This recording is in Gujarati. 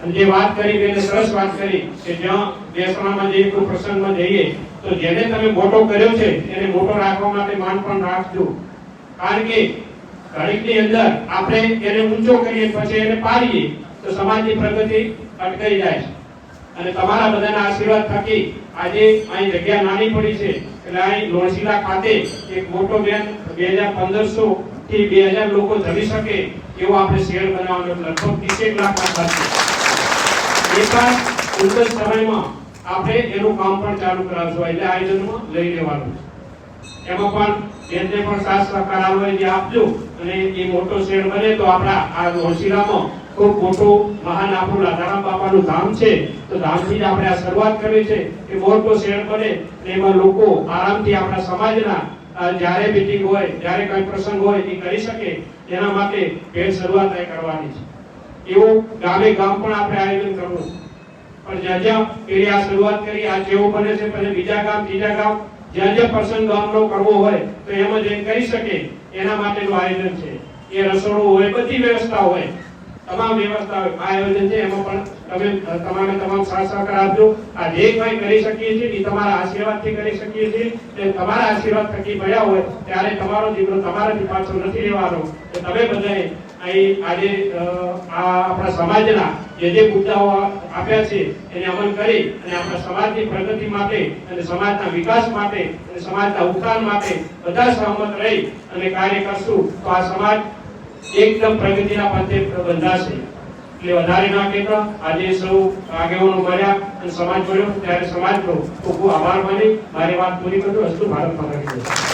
અને જે વાત કરી એને સરસ વાત કરી કે જ્યાં બેસણામાં જઈએ કોઈ પ્રસંગમાં જઈએ તો જેને તમે મોટો કર્યો છે એને મોટો રાખવા માટે માન પણ રાખજો, કારણ કે ઘડીકની અંદર આપણે એને ઊંચો કરીએ પછી એને પાડીએ તો સમાજની પ્રગતિ અટકાઈ જાય છે. અને તમારા બધાના આશીર્વાદ થકી આજે અહીં જગ્યા નાની પડી છે એટલે અહીં લોણશીલા ખાતે એક મોટો બેન 1500 થી 2000 લોકો જમી શકે એવો આપણે શેડ બનાવવાનો લગભગ 30 લાખના ખર્ચે એ પણ ટૂંક સમયમાં આપણે એનું કામ પણ ચાલુ કરાવશું. એટલે આયોજનમાં લઈ લેવાનું એમાં પણ જેને પણ સાથ સહકાર આવે જે આપજો અને એ મોટો શેડ બને તો આપણા આ લોણશીલામાં ખૂબ મોટું મહાન આપણું રાધારામ બાપાનું ધામ છે તો ધામથી જ આપણે આ શરૂઆત કરવી છે કે મોટો શેડ બને અને એમાં લોકો આરામથી આપણા સમાજના જ્યારે મીટિંગ હોય જ્યારે કોઈ પ્રસંગ હોય એ કરી શકે એના માટે પહેલ શરૂઆત કરવાની છે. એવું ગામે ગામ પણ આપણે આયોજન કરવું પણ જ્યાં જ્યાં પેલી આ શરૂઆત કરી આ જેવું બને છે પછી બીજા ગામ ત્રીજા ગામ જ્યાં જ્યાં પ્રસંગ ગામનો કરવો હોય તો એમાં જે કરી શકે એના માટેનું આયોજન છે. એ રસોડું હોય બધી વ્યવસ્થા હોય તમામ વ્યવસ્થા આયોજન છે એમાં પણ તમે તમામ સાથ સહકાર આપજો. આ જે કંઈ કરી શકીએ છીએ એ તમારા આશીર્વાદથી કરી શકીએ છીએ અને તમારા આશીર્વાદ થકી મળ્યા હોય ત્યારે તમારો દીકરો તમારાથી પાછો નથી રહેવાનો. તમે બધાએ અહીં આજે આપણા સમાજના જે મુદ્દાઓ આપ્યા છે એને અમલ કરી અને આપણા સમાજની પ્રગતિ માટે અને સમાજના વિકાસ માટે અને સમાજના ઉત્થાન માટે બધા સહમત રહી અને કાર્ય કરશું તો આ સમાજ એકદમ પ્રગતિના પંથે બંધાશે. એટલે વધારે ના કહેતા આજે સૌ આગેવાનો મળ્યા અને સમાજ મળ્યો ત્યારે સમાજનો ખૂબ ખૂબ આભાર માની મારી વાત પૂરી કરું. અસ્તુ ભારત માતા કી જય.